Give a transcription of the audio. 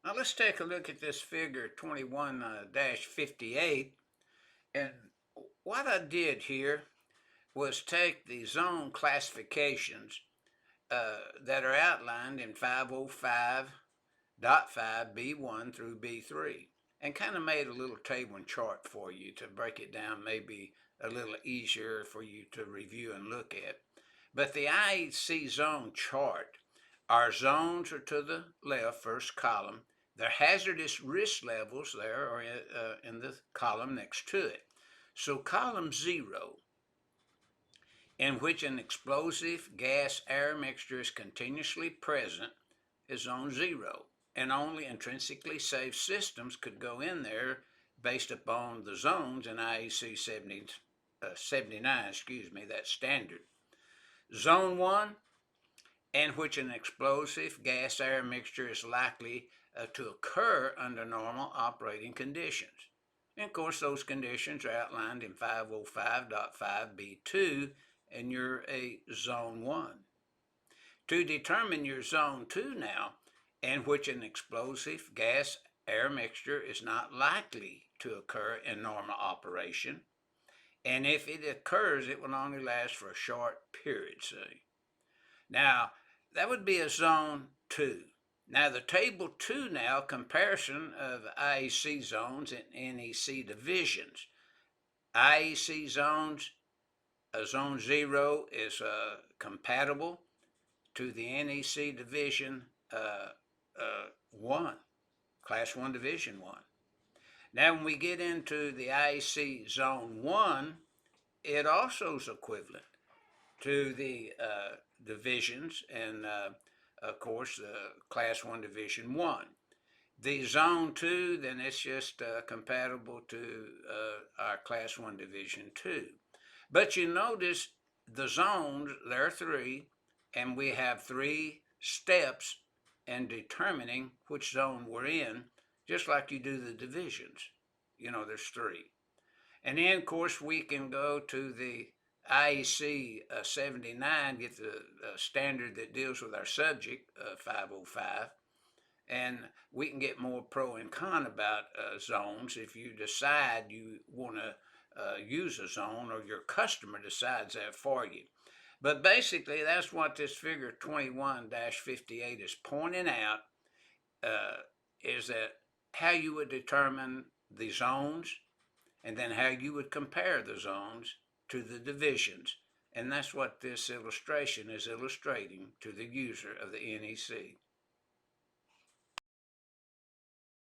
Now let's take a look at this figure 21-58. And what I did here was take the zone classifications that are outlined in 505.5B1 through B3 and kind of made a little table and chart for you to break it down, maybe a little easier for you to review and look at. But the IEC zone chart, our zones are to the left, first column. Their hazardous risk levels there are in the column next to it. So column 0, in which an explosive gas-air mixture is continuously present, is zone 0, and only intrinsically safe systems could go in there based upon the zones in IEC 79, that's standard. Zone 1, in which an explosive gas-air mixture is likely to occur under normal operating conditions. And of course, those conditions are outlined in 505.5B2, and you're a Zone 1. To determine your Zone 2 now, in which an explosive gas-air mixture is not likely to occur in normal operation, and if it occurs, it will only last for a short period, see. Now, that would be a Zone 2. Now, the Table 2 now, comparison of IEC zones and NEC divisions. IEC zones, Zone 0 is compatible to the NEC Division 1, Class 1 Division 1. Now, when we get into the IEC Zone 1, it also is equivalent to the divisions and, of course, Class 1 Division 1. The Zone 2, then it's just compatible to our Class 1 Division 2. But you notice the zones, there are 3, and we have 3 steps in determining which zone we're in, just like you do the divisions. You know, there's 3. And then, of course, we can go to the IEC 79, get the standard that deals with our subject, 505, and we can get more pro and con about zones if you decide you want to use a zone or your customer decides that for you. But basically, that's what this figure 21-58 is pointing out, is that how you would determine the zones and then how you would compare the zones to the divisions. And that's what this illustration is illustrating to the user of the NEC.